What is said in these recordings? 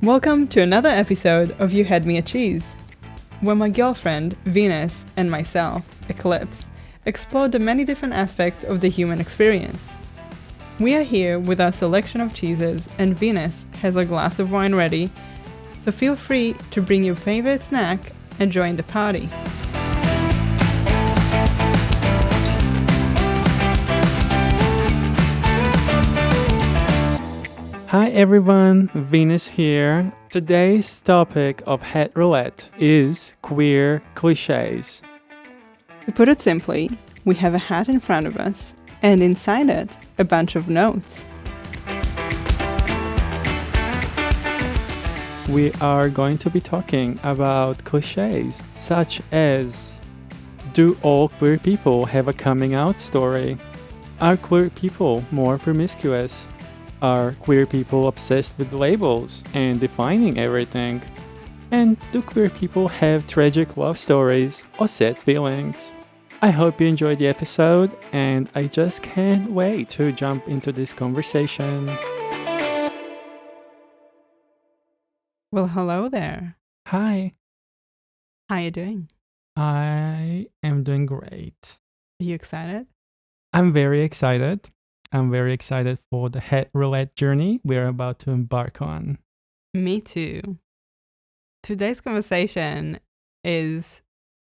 Welcome to another episode of You Had Me a Cheese, where my girlfriend, Venus, and myself, Eclipse, explore the many different aspects of the human experience. We are here with our selection of cheeses, and Venus has a glass of wine ready, so feel free to bring your favorite snack and join the party. Hi everyone, Venus here. Today's topic of Hat Roulette is queer clichés. To put it simply, we have a hat in front of us, and inside it, a bunch of notes. We are going to be talking about clichés such as: do all queer people have a coming out story? Are queer people more promiscuous? Are queer people obsessed with labels and defining everything? And do queer people have tragic love stories or sad feelings? I hope you enjoyed the episode, and I just can't wait to jump into this conversation. Well, hello there. Hi, How you doing? I am doing great. Are you excited? I'm very excited. I'm very excited for the Hat Roulette journey we're about to embark on. Me too. Today's conversation is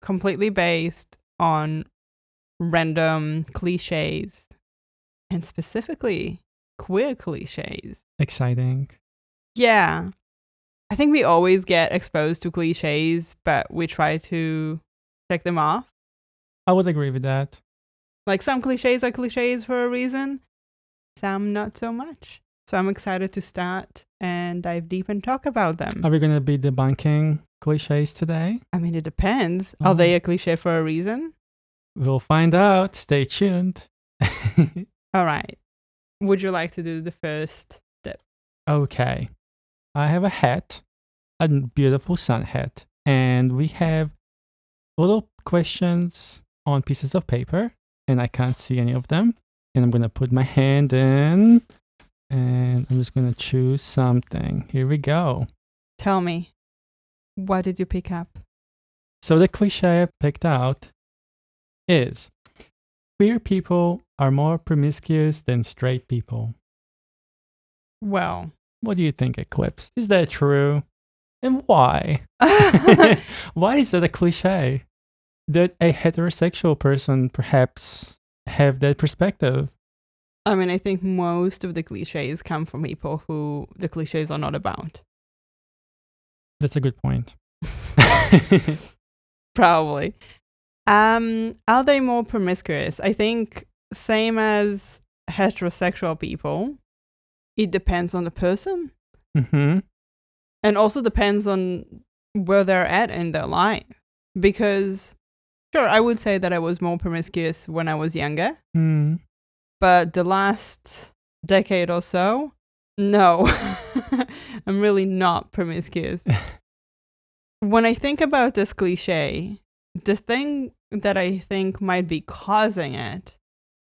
completely based on random cliches, and specifically queer cliches. Exciting. Yeah, I think we always get exposed to cliches, but we try to check them off. I would agree with that. Like, some cliches are cliches for a reason, some not so much. So I'm excited to start and dive deep and talk about them. Are we going to be debunking cliches today? I mean, it depends. Are they a cliche for a reason? We'll find out. Stay tuned. All right. Would you like to do the first step? Okay. I have a hat, a beautiful sun hat, and we have little questions on pieces of paper, and I can't see any of them. And I'm going to put my hand in, and I'm just going to choose something. Here we go. Tell me, what did you pick up? So the cliche I picked out is: queer people are more promiscuous than straight people. Well, What do you think, Eclipse? Is that true? And why? Why is that a cliche? That a heterosexual person perhaps have that perspective? I mean, I think most of the cliches come from people who the cliches are not about. That's a good point. Probably. Are they more promiscuous? I think same as heterosexual people. It depends on the person. Mm-hmm. And also depends on where they're at in their life. Because, sure, I would say that I was more promiscuous when I was younger. Mm. But the last decade or so, no. I'm really not promiscuous. When I think about this cliche, the thing that I think might be causing it,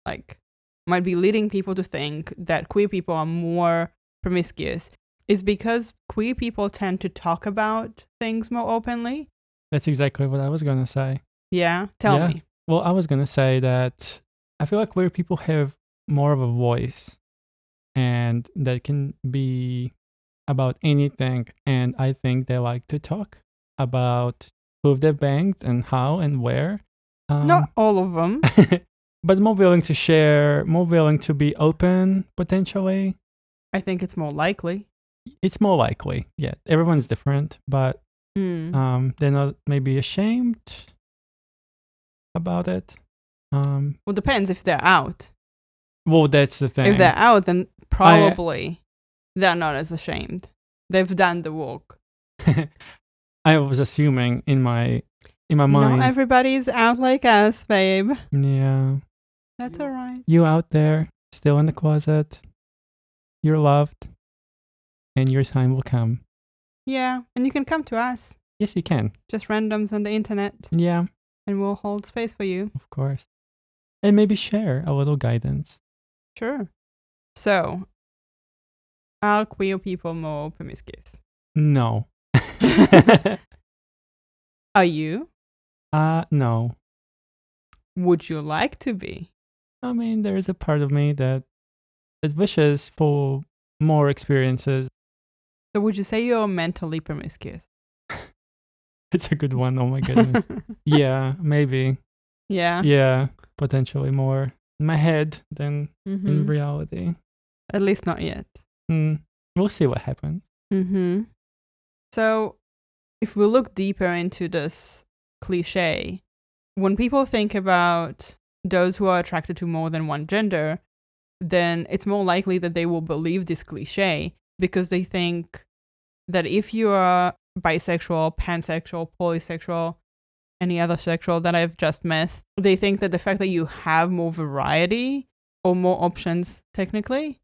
like, might be leading people to think that queer people are more promiscuous, is because queer people tend to talk about things more openly. That's exactly what I was going to say. Yeah? Tell me. Well, I was going to say that I feel like queer people have more of a voice, and that can be about anything. And I think they like to talk about who they've banged and how and where. Not all of them. But more willing to share, more willing to be open, potentially. I think it's more likely. It's more likely. Yeah, everyone's different, but they're not maybe ashamed about it. Well, depends if they're out. Well, that's the thing. If they're out, then probably they're not as ashamed. They've done the work. I was assuming in my mind. Not everybody's out like us, babe. Yeah. That's all right. You out there, still in the closet. You're loved, and your time will come. Yeah, and you can come to us. Yes, you can. Just randoms on the internet. Yeah. And we'll hold space for you. Of course. And maybe share a little guidance. Sure. So, are queer people more promiscuous? No. Are you? No. Would you like to be? I mean, there is a part of me that wishes for more experiences. So, would you say you're mentally promiscuous? It's a good one. Oh my goodness. Yeah, maybe. Yeah. Yeah, potentially more in my head than in reality. At least not yet. We'll see what happens. So, if we look deeper into this cliche, when people think about those who are attracted to more than one gender, then it's more likely that they will believe this cliche because they think that if you are bisexual, pansexual, polysexual, any other sexual that I've just missed, they think that the fact that you have more variety or more options technically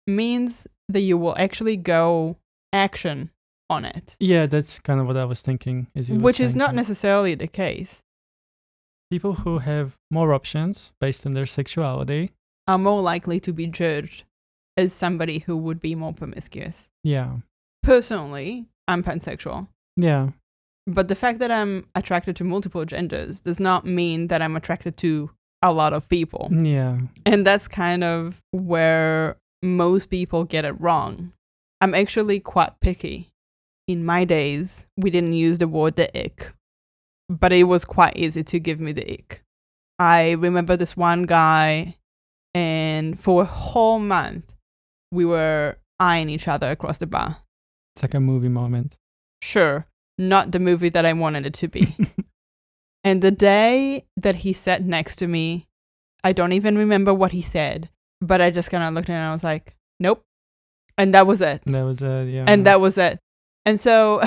means that you will actually go action on it. Yeah, that's kind of what I was thinking. Which is not necessarily the case. People who have more options based on their sexuality are more likely to be judged as somebody who would be more promiscuous. Yeah. Personally, I'm pansexual. Yeah. But the fact that I'm attracted to multiple genders does not mean that I'm attracted to a lot of people. Yeah. And that's kind of where most people get it wrong. I'm actually quite picky. In my days, we didn't use the word the ick, but it was quite easy to give me the ick. I remember this one guy, and for a whole month, we were eyeing each other across the bar. It's like a movie moment. Sure, not the movie that I wanted it to be. And the day that he sat next to me, I don't even remember what he said, but I just kind of looked at him and I was like, nope. And that was it. That was it, yeah. And that was it. And so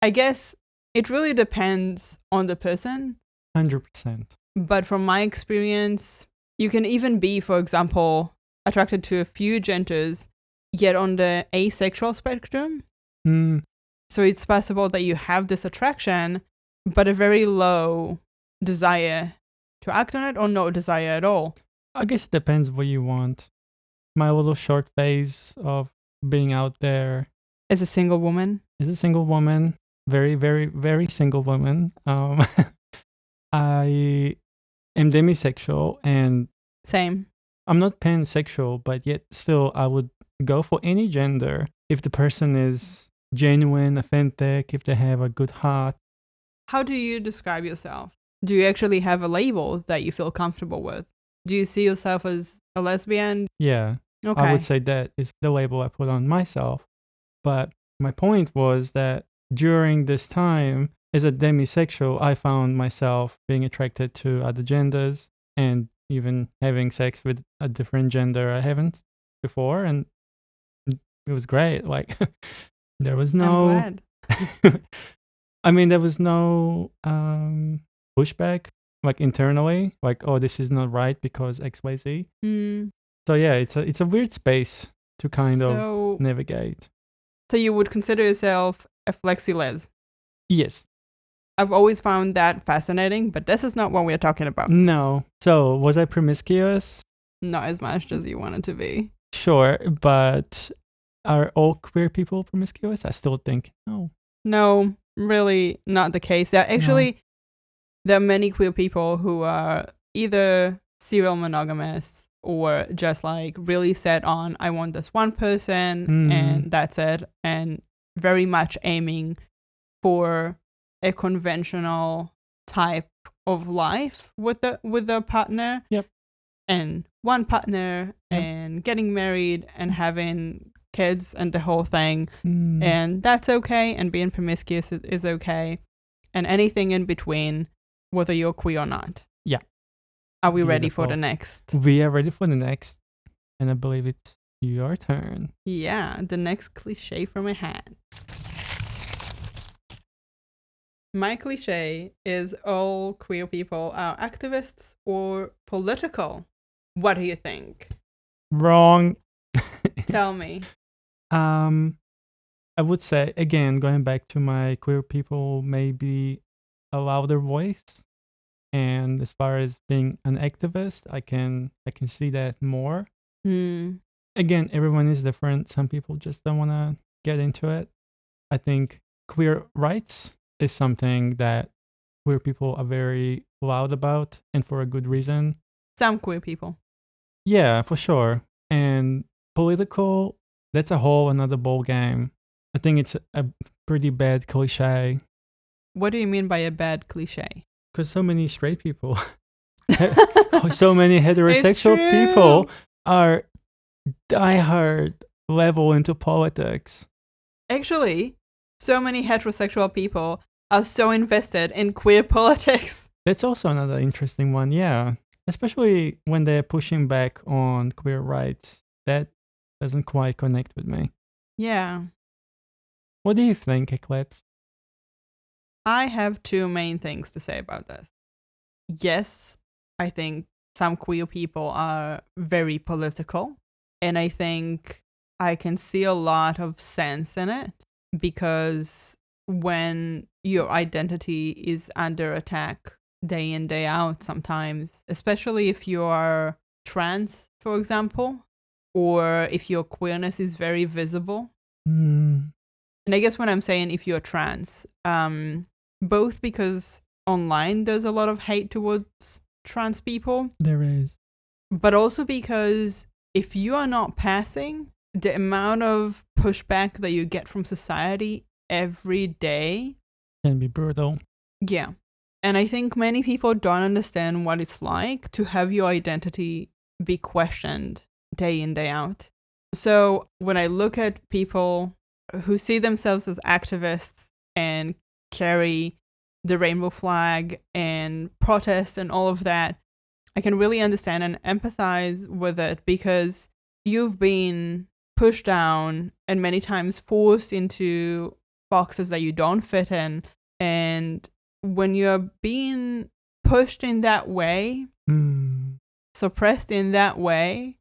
I guess it really depends on the person. 100%. But from my experience, you can even be, for example, attracted to a few genders, yet on the asexual spectrum. So it's possible that you have this attraction, but a very low desire to act on it or no desire at all. I guess it depends what you want. My little short phase of being out there. As a single woman? As a single woman. Very, very, very single woman. I am demisexual and... Same. I'm not pansexual, but yet still I would go for any gender if the person is genuine, authentic, if they have a good heart. How do you describe yourself? Do you actually have a label that you feel comfortable with? Do you see yourself as a lesbian? Yeah. Okay. I would say that is the label I put on myself. But my point was that during this time, as a demisexual, I found myself being attracted to other genders and even having sex with a different gender I haven't before. And it was great. Like, there was no... I'm glad. I mean, there was no pushback, like internally, like, oh, this is not right because XYZ. So yeah, it's a weird space to kind of navigate. So you would consider yourself a flexi-les? Yes. I've always found that fascinating, but this is not what we're talking about. No. So was I promiscuous? Not as much as you wanted to be. Sure, but are all queer people promiscuous? I still think no. No, really not the case. Actually, there are many queer people who are either serial monogamous or just like really set on, I want this one person and that's it. And very much aiming for a conventional type of life with the partner. Yep. And one partner and getting married and having kids and the whole thing. And that's okay. And being promiscuous is okay. And anything in between, whether you're queer or not. Yeah. Are we ready for the next? We are ready for the next. And I believe it's your turn. Yeah, the next cliche from a hat. My cliche is all queer people are activists or political. What do you think? Wrong. Tell me. I would say, again, going back to my queer people maybe a louder voice. And as far as being an activist, I can see that more. Again, everyone is different. Some people just don't want to get into it. I think queer rights is something that queer people are very loud about, and for a good reason. Some queer people. Yeah, for sure. And political, that's a whole another ball game. I think it's a pretty bad cliche. What do you mean by a bad cliche? Because so many straight people, so many heterosexual people are diehard level into politics. Actually, so many heterosexual people are so invested in queer politics. That's also another interesting one, yeah. Especially when they're pushing back on queer rights. That doesn't quite connect with me. Yeah. What do you think, Eclipse? I have two main things to say about this. Yes, I think some queer people are very political, and I think I can see a lot of sense in it, because when your identity is under attack day in, day out sometimes, especially if you are trans, for example, or if your queerness is very visible. And I guess when I'm saying if you're trans, both because online there's a lot of hate towards trans people. There is. But also because if you are not passing, the amount of pushback that you get from society every day Can be brutal. Yeah. And I think many people don't understand what it's like to have your identity be questioned day in, day out. So when I look at people who see themselves as activists and carry the rainbow flag and protest and all of that, I can really understand and empathize with it, because you've been pushed down and many times forced into boxes that you don't fit in. And when you're being pushed in that way, suppressed in that way,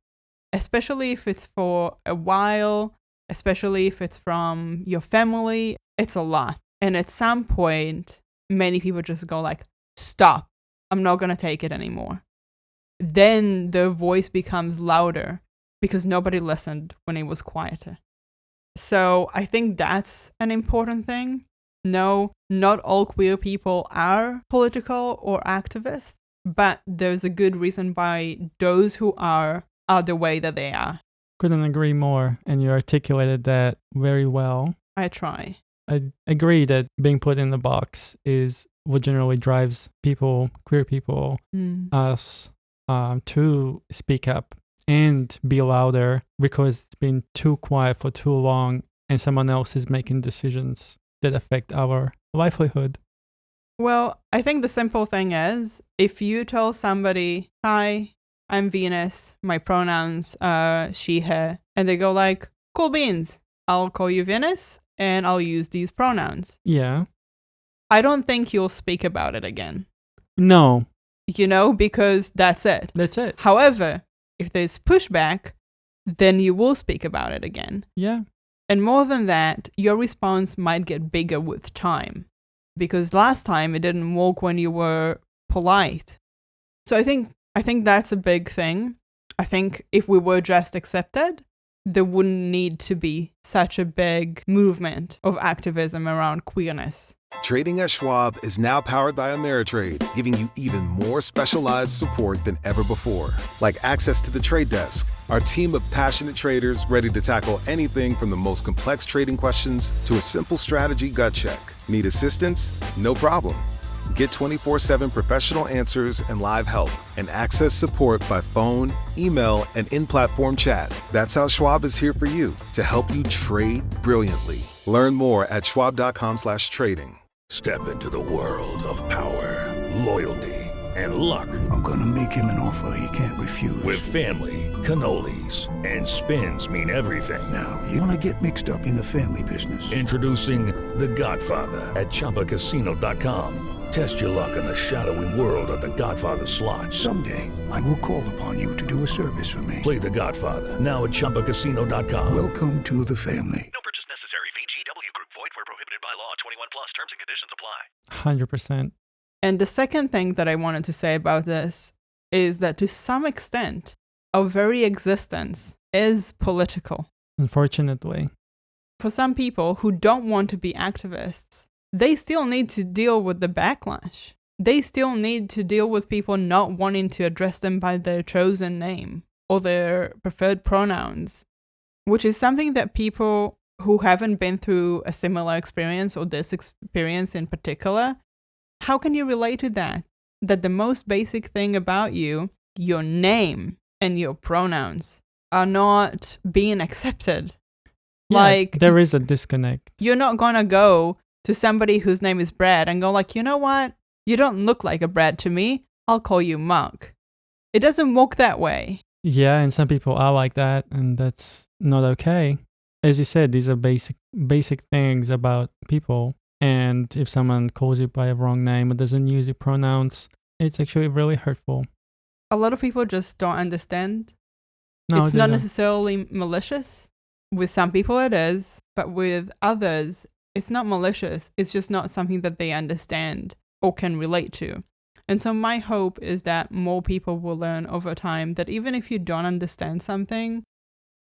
especially if it's for a while, especially if it's from your family, it's a lot. And at some point, many people just go like, stop, I'm not going to take it anymore. Then their voice becomes louder because nobody listened when it was quieter. So I think that's an important thing. No, not all queer people are political or activists, but there's a good reason why those who are the way that they are. Couldn't agree more, and you articulated that very well. I try. I agree that being put in the box is what generally drives people, queer people, us, to speak up and be louder, because it's been too quiet for too long and someone else is making decisions that affect our livelihood. Well, I think the simple thing is, if you tell somebody, hi, I'm Venus, my pronouns are she, her, and they go like, cool beans, I'll call you Venus and I'll use these pronouns. Yeah. I don't think you'll speak about it again. No. Because that's it. That's it. However, if there's pushback, then you will speak about it again. Yeah. And more than that, your response might get bigger with time, because last time it didn't work when you were polite. So I think that's a big thing. I think if we were just accepted, there wouldn't need to be such a big movement of activism around queerness. Trading at Schwab is now powered by Ameritrade, giving you even more specialized support than ever before. Like access to the trade desk, our team of passionate traders ready to tackle anything from the most complex trading questions to a simple strategy gut check. Need assistance? No problem. Get 24/7 professional answers and live help, and access support by phone, email, and in-platform chat. That's how Schwab is here for you, to help you trade brilliantly. Learn more at schwab.com/trading. Step into the world of power, loyalty, and luck. I'm gonna make him an offer he can't refuse. With family, cannolis, and spins mean everything. Now, you wanna get mixed up in the family business. Introducing The Godfather at ChumbaCasino.com. Test your luck in the shadowy world of The Godfather slot. Someday, I will call upon you to do a service for me. Play The Godfather now at ChumbaCasino.com. Welcome to the family. No purchase necessary. VGW Group. Void where prohibited by law. 21 plus. Terms and conditions apply. 100%. And the second thing that I wanted to say about this is that to some extent, our very existence is political. Unfortunately. For some people who don't want to be activists, they still need to deal with the backlash. They still need to deal with people not wanting to address them by their chosen name or their preferred pronouns, which is something that people who haven't been through a similar experience or this experience in particular, how can you relate to that? That the most basic thing about you, your name and your pronouns, are not being accepted. Yeah, like, there is a disconnect. You're not going to go to somebody whose name is Brad and go like, you know what? You don't look like a Brad to me. I'll call you Mark. It doesn't work that way. Yeah, and some people are like that, and that's not okay. As you said, these are basic things about people. And if someone calls you by a wrong name or doesn't use your pronouns, it's actually really hurtful. A lot of people just don't understand. No, It's they not don't. necessarily malicious. With some people it is, but with others, it's not malicious. It's just not something that they understand or can relate to. And so my hope is that more people will learn over time that even if you don't understand something,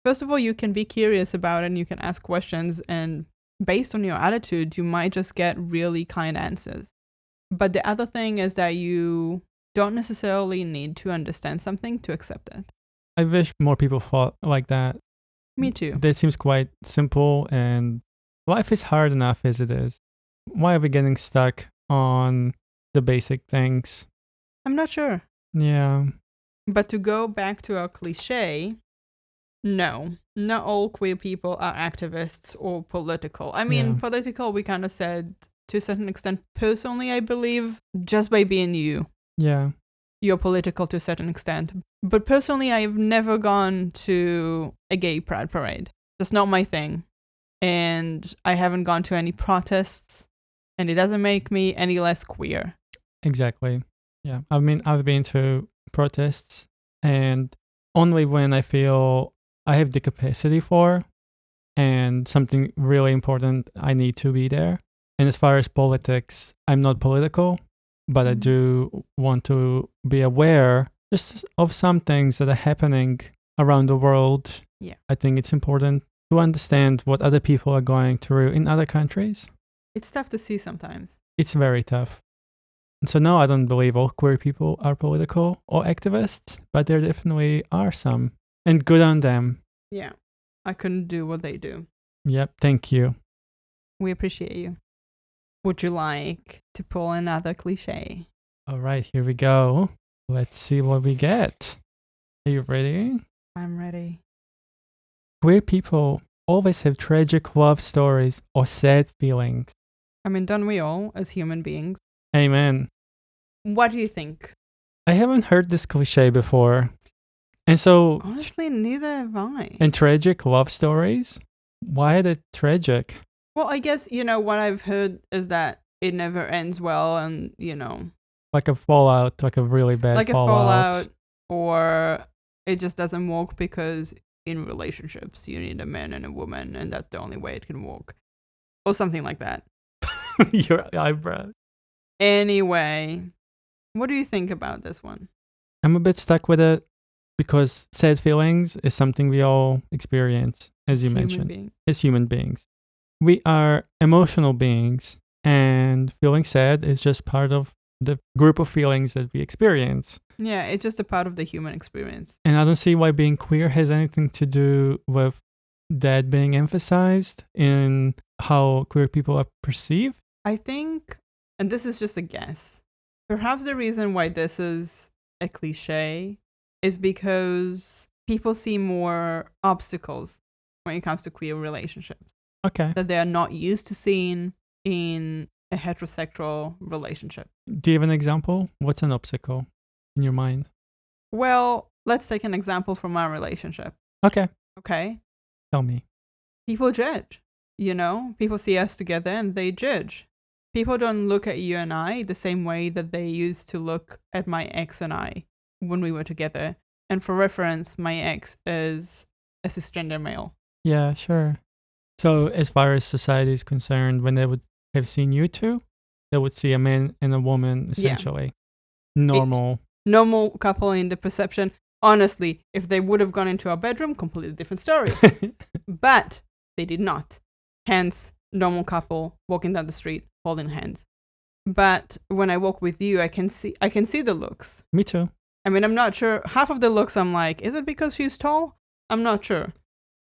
first of all, you can be curious about it and you can ask questions, and based on your attitude, you might just get really kind answers. But the other thing is that you don't necessarily need to understand something to accept it. I wish more people thought like that. Me too. That seems quite simple, and life is hard enough as it is. Why are we getting stuck on the basic things? I'm not sure. Yeah. But to go back to our cliche, no, not all queer people are activists or political. I mean, Yeah. political, we kind of said to a certain extent. Personally, I believe just by being Yeah. you're political to a certain extent. But personally, I've never gone to a gay pride parade. That's not my thing. And I haven't gone to any protests, and it doesn't make me any less queer. Exactly. Yeah. I've been to protests, and only when I feel I have the capacity for and something really important, I need to be there. And as far as politics, I'm not political, but I do want to be aware just of some things that are happening around the world. Yeah. I think it's important to understand what other people are going through in other countries. It's tough to see sometimes. It's very tough. And so no, I don't believe all queer people are political or activists, but there definitely are some. And good on them. Yeah. I couldn't do what they do. Yep, thank you. We appreciate you. Would you like to pull another cliche? All right, here we go. Let's see what we get. Are you ready? I'm ready. Queer people always have tragic love stories or sad feelings. I mean, don't we all as human beings? Amen. What do you think? I haven't heard this cliche before. And so, Honestly, neither have I. and tragic love stories? Why are they tragic? Well, I guess, what I've heard is that it never ends well and, Like a fallout, like a really bad like a fallout. fallout, or it just doesn't work because in relationships you need a man and a woman and that's the only way it can work. Or something like that. Your eyebrow. Anyway, what do you think about this one? I'm a bit stuck with it because sad feelings is something we all experience, as you Human mentioned, being. as human beings. We are emotional beings, and feeling sad is just part of the group of feelings that we experience. Yeah, it's just a part of the human experience. And I don't see why being queer has anything to do with that being emphasized in how queer people are perceived. I think, and this is just a guess, perhaps the reason why this is a cliche is because people see more obstacles when it comes to queer relationships Okay. that they are not used to seeing in a heterosexual relationship. Do you have an example? What's an obstacle in your mind? Well, let's take an example from our relationship. Okay. Okay? Tell me. People judge. People see us together and they judge. People don't look at you and I the same way that they used to look at my ex and I when we were together. And for reference, my ex is a cisgender male. Yeah, sure. So as far as society is concerned, when they would have seen you two, they would see a man and a woman, essentially. Normal. Normal couple in the perception. Honestly, if they would have gone into our bedroom, completely different story. But they did not. Hence, normal couple walking down the street, holding hands. But when I walk with you, I can see the looks. Me too. I mean, I'm not sure. Half of the looks, I'm like, is it because she's tall? I'm not sure.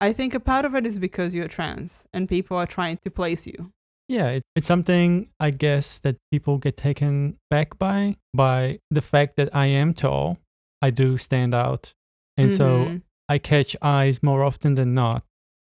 I think a part of it is because you're trans and people are trying to place you. Yeah, it's something, I guess, that people get taken back by the fact that I am tall. I do stand out. And so I catch eyes more often than not.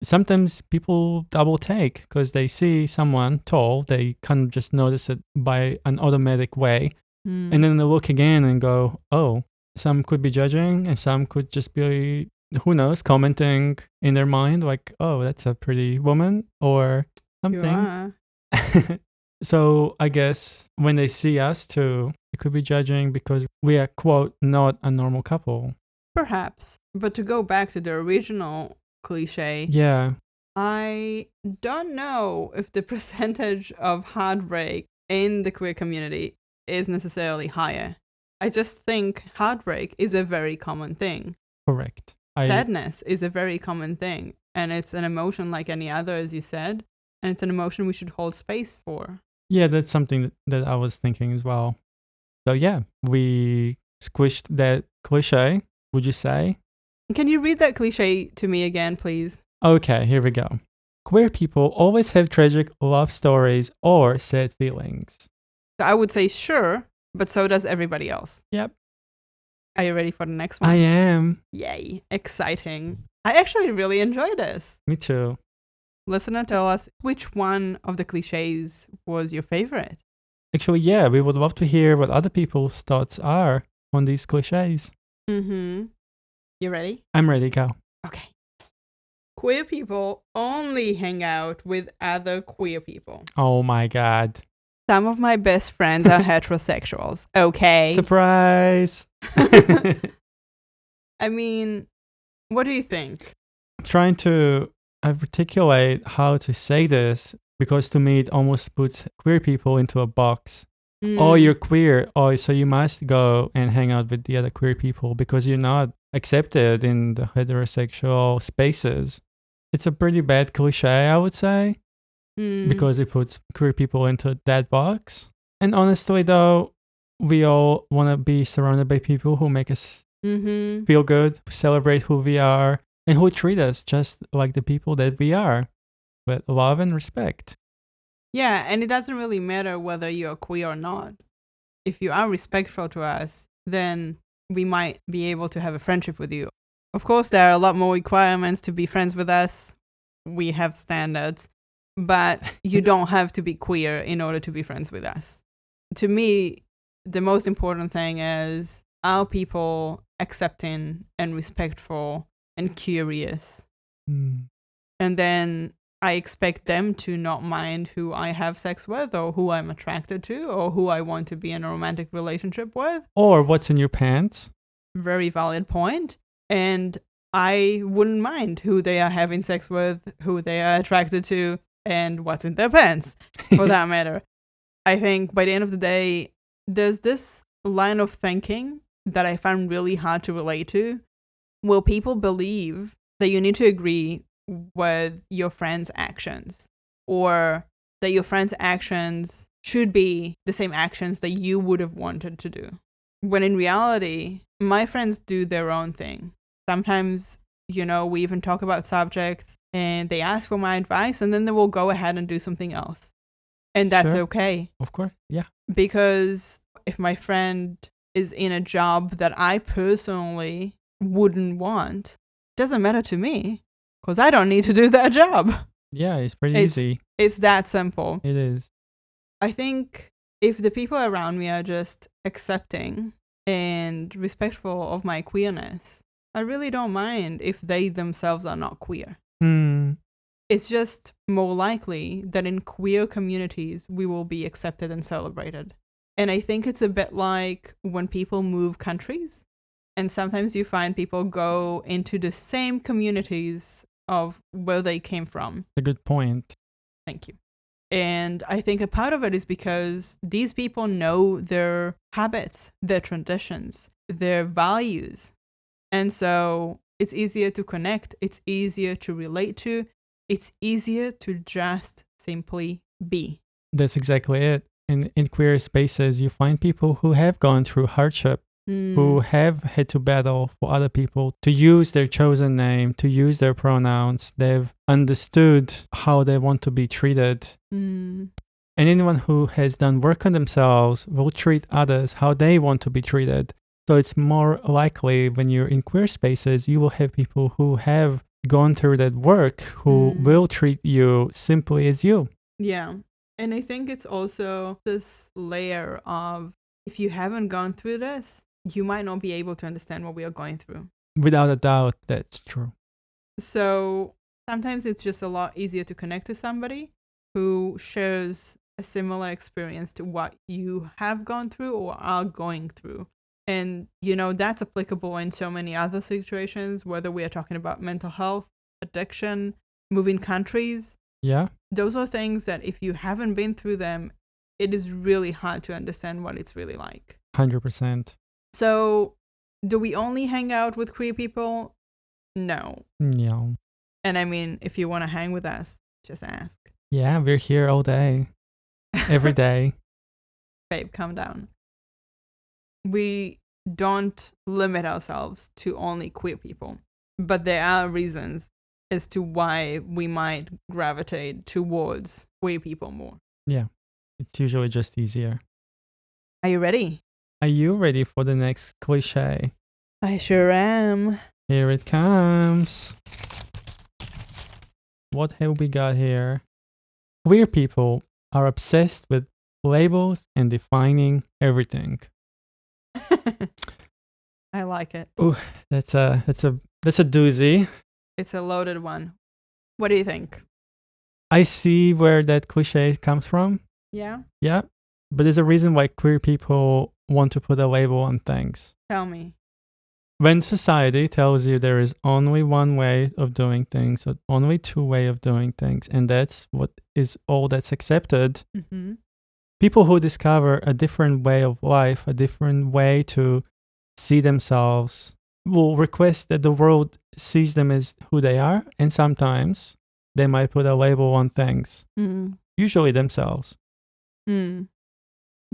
Sometimes people double take because they see someone tall. They kind of just notice it by an automatic way. And then they look again and go, oh, some could be judging and some could just be, who knows, commenting in their mind like, oh, that's a pretty woman or something. So I guess when they see us too, it could be judging because we are, quote, not a normal couple. Perhaps. But to go back to the original cliche, yeah, I don't know if the percentage of heartbreak in the queer community is necessarily higher. I just think heartbreak is a very common thing. Correct. Sadness is a very common thing. And it's an emotion like any other, as you said. And it's an emotion we should hold space for. Yeah, that's something that I was thinking as well. So yeah, we squished that cliche, would you say? Can you read that cliche to me again, please? Okay, here we go. Queer people always have tragic love stories or sad feelings. So I would say sure, but so does everybody else. Yep. Are you ready for the next one? I am. Yay, exciting. I actually really enjoy this. Me too. Listener, tell us which one of the cliches was your favorite. Actually, yeah, we would love to hear what other people's thoughts are on these cliches. You ready? I'm ready, go. Okay. Queer people only hang out with other queer people. Oh my God. Some of my best friends are heterosexuals. Okay. Surprise. I mean, what do you think? I'm trying to articulate how to say this because to me it almost puts queer people into a box. Oh, you're queer. Oh, so you must go and hang out with the other queer people because you're not accepted in the heterosexual spaces. It's a pretty bad cliche, I would say, because it puts queer people into that box. And honestly, though, we all want to be surrounded by people who make us feel good, who celebrate who we are, and who treat us just like the people that we are, with love and respect. Yeah, and it doesn't really matter whether you're queer or not. If you are respectful to us, then we might be able to have a friendship with you. Of course, there are a lot more requirements to be friends with us. We have standards, but you don't have to be queer in order to be friends with us. To me, the most important thing is, are people accepting and respectful and curious? And then I expect them to not mind who I have sex with or who I'm attracted to or who I want to be in a romantic relationship with. Or what's in your pants. Very valid point. And I wouldn't mind who they are having sex with, who they are attracted to, and what's in their pants, for that matter. I think by the end of the day, there's this line of thinking that I find really hard to relate to. Will people believe that you need to agree with your friend's actions, or that your friend's actions should be the same actions that you would have wanted to do? When in reality, my friends do their own thing. Sometimes, we even talk about subjects and they ask for my advice and then they will go ahead and do something else. And that's okay. Of course, yeah. Because if my friend is in a job that I personally wouldn't want, it doesn't matter to me. Because I don't need to do that job. Yeah, it's pretty easy. It's that simple. It is. I think if the people around me are just accepting and respectful of my queerness, I really don't mind if they themselves are not queer. It's just more likely that in queer communities, we will be accepted and celebrated. And I think it's a bit like when people move countries. And sometimes you find people go into the same communities of where they came from. A good point. Thank you. And I think a part of it is because these people know their habits, their traditions, their values. And so it's easier to connect. It's easier to relate to. It's easier to just simply be. That's exactly it. In queer spaces, you find people who have gone through hardship, who have had to battle for other people to use their chosen name, to use their pronouns. They've understood how they want to be treated. And anyone who has done work on themselves will treat others how they want to be treated. So it's more likely when you're in queer spaces, you will have people who have gone through that work who will treat you simply as you. Yeah. And I think it's also this layer of, if you haven't gone through this, you might not be able to understand what we are going through. Without a doubt, that's true. So sometimes it's just a lot easier to connect to somebody who shares a similar experience to what you have gone through or are going through. And, that's applicable in so many other situations, whether we are talking about mental health, addiction, moving countries. Yeah. Those are things that if you haven't been through them, it is really hard to understand what it's really like. 100%. So, do we only hang out with queer people? No. Yeah. And I mean, if you want to hang with us, just ask. Yeah, we're here all day, every day. Babe, calm down. We don't limit ourselves to only queer people, but there are reasons as to why we might gravitate towards queer people more. Yeah, it's usually just easier. Are you ready? Are you ready for the next cliche? I sure am. Here it comes. What have we got here? Queer people are obsessed with labels and defining everything. I like it. Ooh, that's a doozy. It's a loaded one. What do you think? I see where that cliche comes from. Yeah? Yeah, but there's a reason why queer people want to put a label on things. Tell me. When society tells you there is only one way of doing things, or only two ways of doing things, and that's what is all that's accepted, people who discover a different way of life, a different way to see themselves, will request that the world sees them as who they are, and sometimes they might put a label on things, usually themselves. They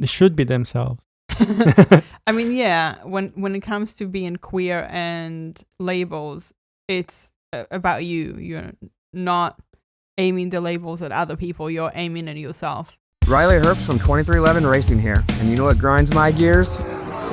should be themselves. I mean, yeah, when it comes to being queer and labels, it's about you. You're not aiming the labels at other people, you're aiming at yourself. Riley Herbst from 2311 Racing here, and you know what grinds my gears?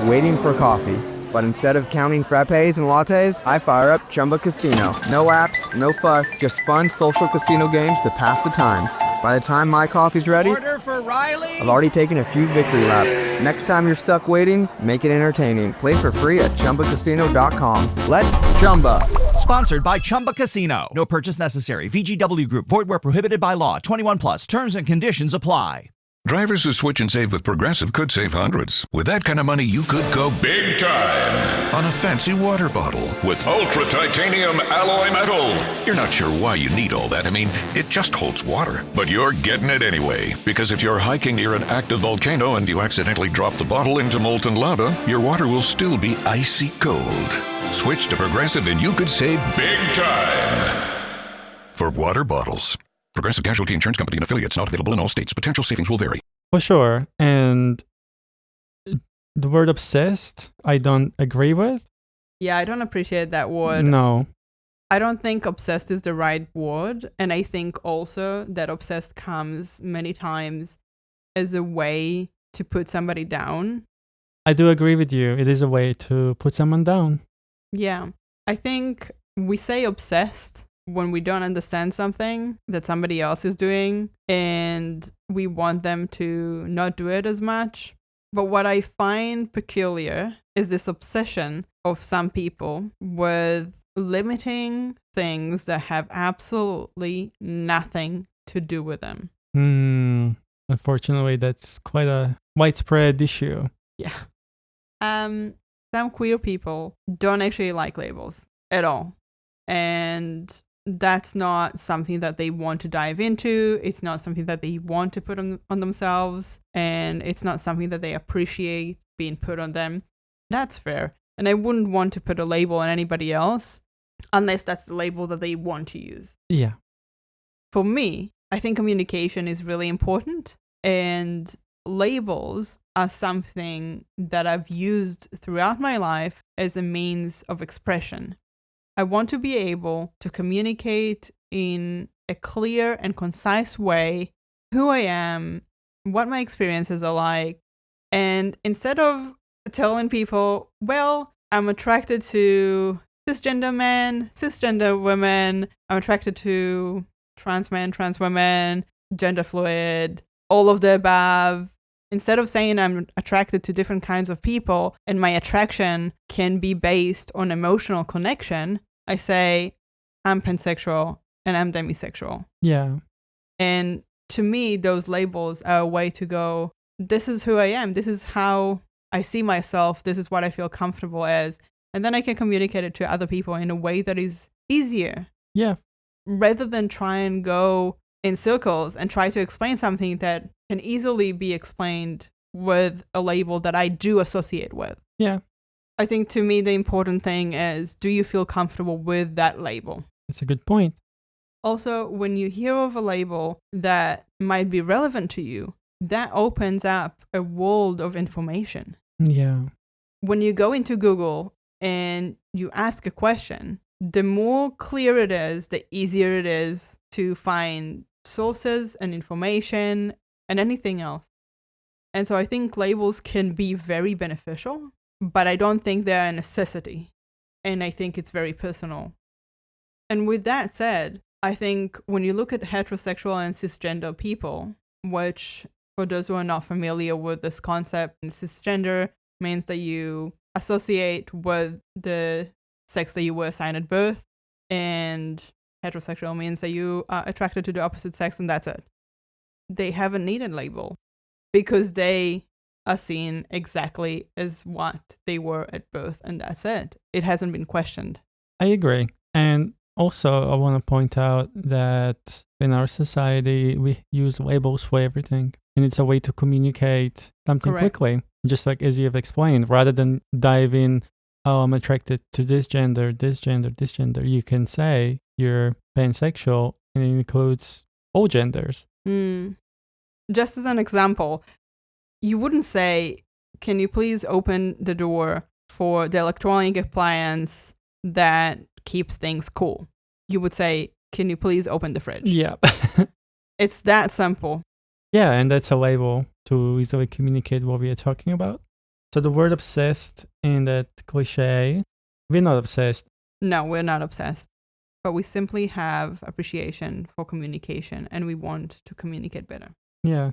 Waiting for coffee. But instead of counting frappes and lattes, I fire up Chumba Casino. No apps, no fuss, just fun social casino games to pass the time. By the time my coffee's ready, order for Riley. I've already taken a few victory laps. Next time you're stuck waiting, make it entertaining. Play for free at ChumbaCasino.com. Let's Chumba. Sponsored by Chumba Casino. No purchase necessary. VGW Group. Void where prohibited by law. 21 plus. Terms and conditions apply. Drivers who switch and save with Progressive could save hundreds. With that kind of money, you could go big time on a fancy water bottle with ultra titanium alloy metal. You're not sure why you need all that. I mean, it just holds water. But you're getting it anyway. Because if you're hiking near an active volcano and you accidentally drop the bottle into molten lava, your water will still be icy cold. Switch to Progressive and you could save big time. For water bottles. Progressive Casualty Insurance Company and affiliates, not available in all states. Potential savings will vary. For sure. And the word obsessed, I don't agree with. Yeah, I don't appreciate that word. No. I don't think obsessed is the right word. And I think also that obsessed comes many times as a way to put somebody down. I do agree with you. It is a way to put someone down. Yeah. I think we say obsessed when we don't understand something that somebody else is doing and we want them to not do it as much. But what I find peculiar is this obsession of some people with limiting things that have absolutely nothing to do with them. Unfortunately, that's quite a widespread issue. Yeah. Some queer people don't actually like labels at all. And that's not something that they want to dive into. It's not something that they want to put on themselves. And it's not something that they appreciate being put on them. That's fair. And I wouldn't want to put a label on anybody else unless that's the label that they want to use. Yeah. For me, I think communication is really important. And labels are something that I've used throughout my life as a means of expression. I want to be able to communicate in a clear and concise way who I am, what my experiences are like. And instead of telling people, well, I'm attracted to cisgender men, cisgender women, I'm attracted to trans men, trans women, gender fluid, all of the above. Instead of saying I'm attracted to different kinds of people and my attraction can be based on emotional connection, I say I'm pansexual and I'm demisexual. Yeah. And to me, those labels are a way to go, this is who I am. This is how I see myself. This is what I feel comfortable as. And then I can communicate it to other people in a way that is easier. Yeah. Rather than try and go in circles and try to explain something that can easily be explained with a label that I do associate with. Yeah. I think to me, the important thing is, do you feel comfortable with that label? That's a good point. Also, when you hear of a label that might be relevant to you, that opens up a world of information. Yeah. When you go into Google and you ask a question, the more clear it is, the easier it is to find sources and information and anything else. And so I think labels can be very beneficial, but I don't think they're a necessity. And I think it's very personal. And with that said, I think when you look at heterosexual and cisgender people, which for those who are not familiar with this concept, cisgender means that you associate with the sex that you were assigned at birth, and heterosexual means that you are attracted to the opposite sex, and that's it. They haven't needed a label because they are seen exactly as what they were at birth, and that's it. It hasn't been questioned. I agree. And also, I want to point out that in our society, we use labels for everything. And it's a way to communicate something Correct. quickly, just like as you have explained, rather than dive in, oh, I'm attracted to this gender, this gender, this gender. You can say you're pansexual, and it includes all genders. Just as an example, you wouldn't say, can you please open the door for the electronic appliance that keeps things cool? You would say, can you please open the fridge? Yeah. It's that simple. Yeah, and that's a label to easily communicate what we are talking about. So the word obsessed in that cliche, we're not obsessed. No, we're not obsessed. But we simply have appreciation for communication and we want to communicate better. Yeah.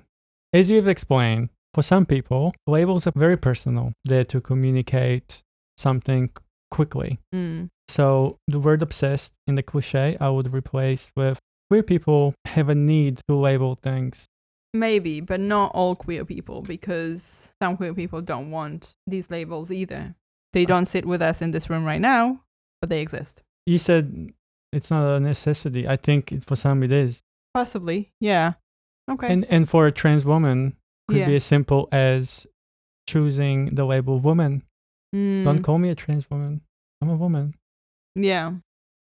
As you've explained, for some people, labels are very personal. They're to communicate something quickly. So the word obsessed in the cliche, I would replace with queer people have a need to label things. Maybe, but not all queer people, because some queer people don't want these labels either. They don't sit with us in this room right now, but they exist. You said it's not a necessity. I think for some it is. Possibly, yeah. Okay. And for a trans woman, could Yeah. be as simple as choosing the label woman. Don't call me a trans woman. I'm a woman. Yeah.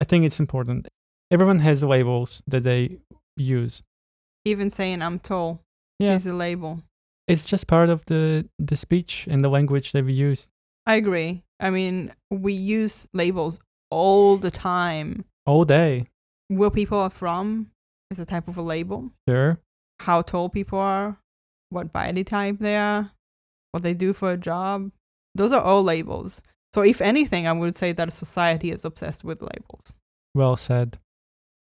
I think it's important. Everyone has labels that they use. Even saying I'm tall Yeah. is a label. It's just part of the speech and the language that we use. I agree. I mean, we use labels all the time. All day. Where people are from is a type of a label. Sure. How tall people are, what body type they are, what they do for a job. Those are all labels. So if anything, I would say that society is obsessed with labels. Well said.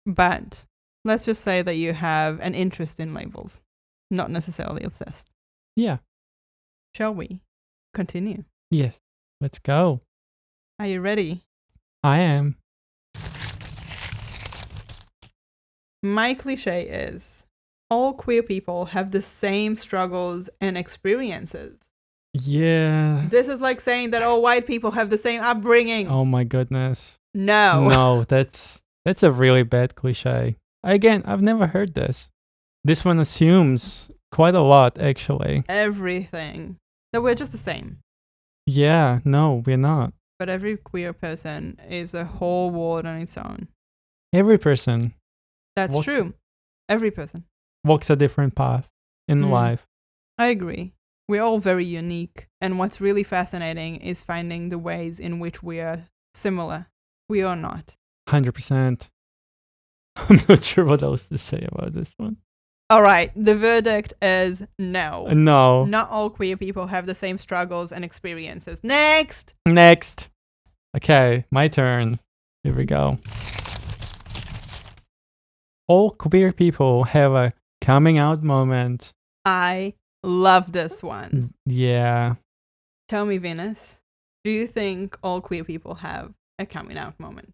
But let's just say that you have an interest in labels, not necessarily obsessed. Yeah. Shall we continue? Yes. Let's go. Are you ready? I am. My cliche is, all queer people have the same struggles and experiences. Yeah. This is like saying that all white people have the same upbringing. Oh my goodness. No. No, that's That's a really bad cliche. Again, I've never heard this. This one assumes quite a lot, actually. Everything. So we're just the same. Yeah, no, we're not. But every queer person is a whole world on its own. Every person That's true. Every person walks a different path in life. I agree. We're all very unique. And what's really fascinating is finding the ways in which we are similar. We are not. 100%. I'm not sure what else to say about this one. All right. The verdict is no. No. Not all queer people have the same struggles and experiences. Next. Okay, my turn. Here we go. All queer people have a coming out moment. I love this one. Yeah. Tell me, Venus, do you think all queer people have a coming out moment?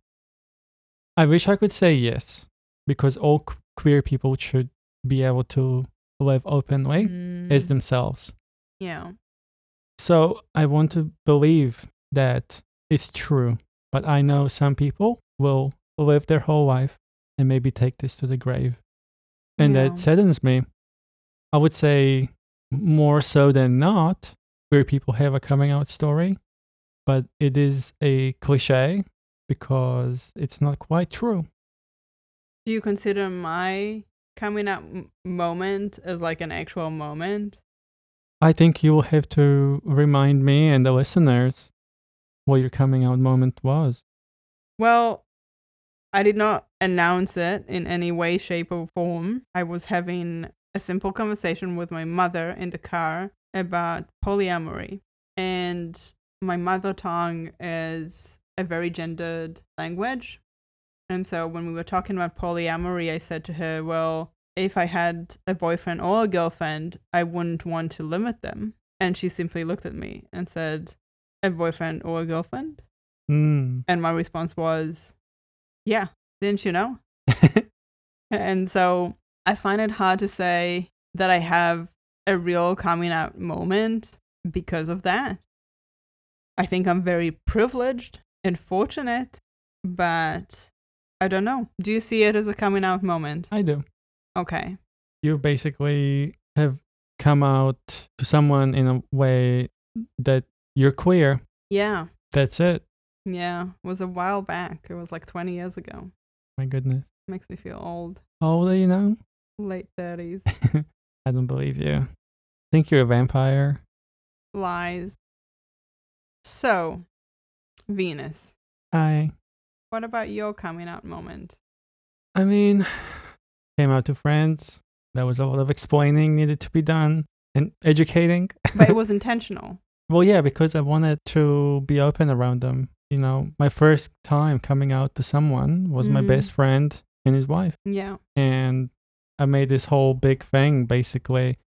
I wish I could say yes, because all queer people should be able to live openly as themselves. Yeah. So I want to believe that it's true, but I know some people will live their whole life and maybe take this to the grave. And that saddens me. I would say more so than not, queer people have a coming out story, but it is a cliche because it's not quite true. Do you consider my coming out moment as like an actual moment? I think you will have to remind me and the listeners what your coming out moment was. Well, I did not announce it in any way, shape, or form. I was having a simple conversation with my mother in the car about polyamory. And my mother tongue is a very gendered language. And so when we were talking about polyamory, I said to her, well, if I had a boyfriend or a girlfriend, I wouldn't want to limit them. And she simply looked at me and said, a boyfriend or a girlfriend? And my response was, yeah, didn't you know? And so I find it hard to say that I have a real coming out moment because of that. I think I'm very privileged and fortunate, but I don't know. Do you see it as a coming out moment? I do. Okay. You basically have come out to someone in a way that you're queer. Yeah. That's it. Yeah. It was a while back. It was like 20 years ago. My goodness. Makes me feel old. How old are you now? Late 30s. I don't believe you. Think you're a vampire? Lies. So, Venus. Hi. What about your coming out moment? I mean, came out to friends. There was a lot of explaining needed to be done and educating. But it was intentional. Well, yeah, because I wanted to be open around them. You know, my first time coming out to someone was my best friend and his wife. Yeah. And I made this whole big thing, basically.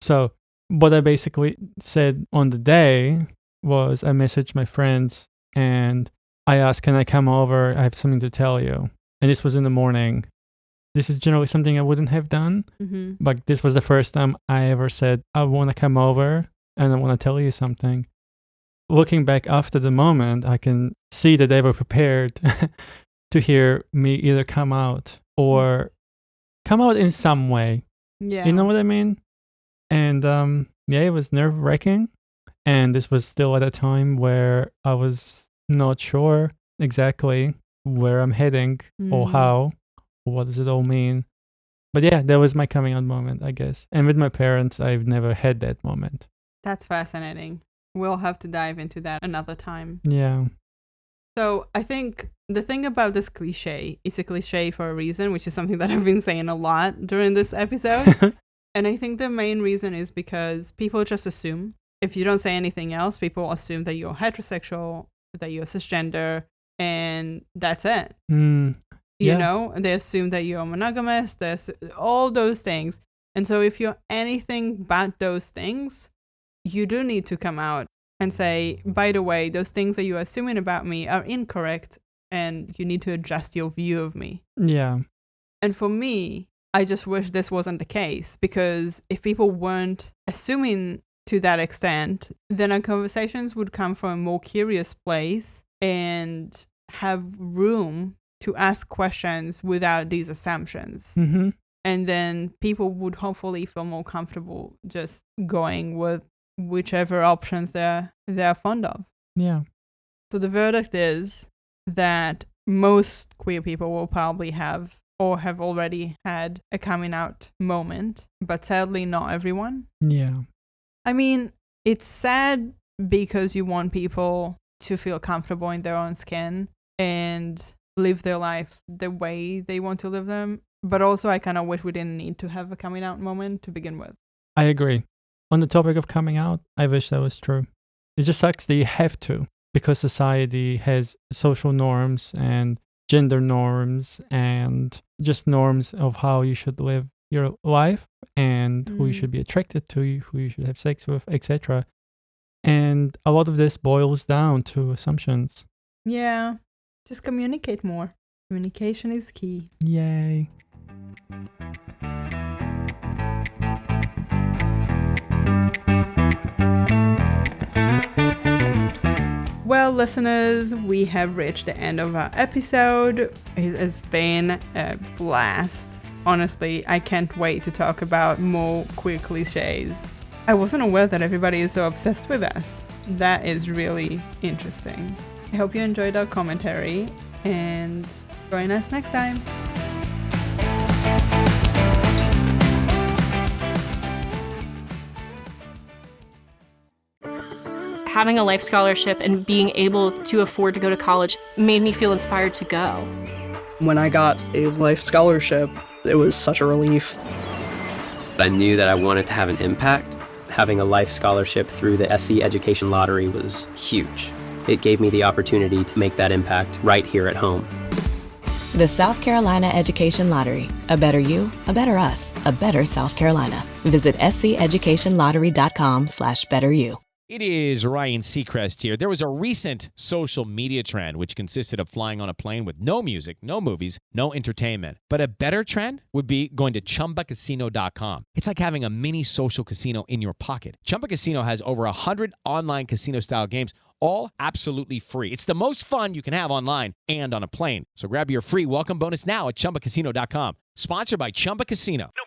So what I basically said on the day was I messaged my friends and I asked, can I come over? I have something to tell you. And this was in the morning. This is generally something I wouldn't have done. But this was the first time I ever said, I want to come over and I want to tell you something. Looking back after the moment, I can see that they were prepared to hear me either come out or come out in some way. Yeah. You know what I mean? And yeah, it was nerve-wracking. And this was still at a time where I was not sure exactly where I'm heading or how, or what does it all mean. But yeah, that was my coming out moment, I guess. And with my parents, I've never had that moment. That's fascinating. We'll have to dive into that another time. Yeah. So I think the thing about this cliche, it's a cliche for a reason, which is something that I've been saying a lot during this episode. And I think the main reason is because people just assume. If you don't say anything else, people assume that you're heterosexual, that you're cisgender, and that's it. You know, they assume that you're monogamous, there's all those things. And so if you're anything but those things, you do need to come out and say, by the way, those things that you're assuming about me are incorrect and you need to adjust your view of me. Yeah. And for me, I just wish this wasn't the case, because if people weren't assuming to that extent, then our conversations would come from a more curious place and have room to ask questions without these assumptions. Mm-hmm. And then people would hopefully feel more comfortable just going with whichever options they're fond of. Yeah. So the verdict is that most queer people will probably have or have already had a coming out moment, but sadly not everyone. Yeah. I mean, it's sad because you want people to feel comfortable in their own skin and live their life the way they want to live them. But also, I kind of wish we didn't need to have a coming out moment to begin with. I agree. On the topic of coming out, I wish that was true. It just sucks that you have to, because society has social norms and gender norms and just norms of how you should live your life and who you should be attracted to, who you should have sex with, etc. And a lot of this boils down to assumptions. Yeah, just communicate more. Communication is key. Yay. Well, listeners, we have reached the end of our episode. It has been a blast. Honestly, I can't wait to talk about more queer cliches. I wasn't aware that everybody is so obsessed with us. That is really interesting. I hope you enjoyed our commentary and join us next time. Having a life scholarship and being able to afford to go to college made me feel inspired to go. When I got a life scholarship, it was such a relief. I knew that I wanted to have an impact. Having a life scholarship through the SC Education Lottery was huge. It gave me the opportunity to make that impact right here at home. The South Carolina Education Lottery. A better you, a better us, a better South Carolina. Visit sceducationlottery.com/betteryou. It is Ryan Seacrest here. There was a recent social media trend which consisted of flying on a plane with no music, no movies, no entertainment. But a better trend would be going to ChumbaCasino.com. It's like having a mini social casino in your pocket. Chumba Casino has over 100 online casino-style games, all absolutely free. It's the most fun you can have online and on a plane. So grab your free welcome bonus now at ChumbaCasino.com. Sponsored by Chumba Casino. No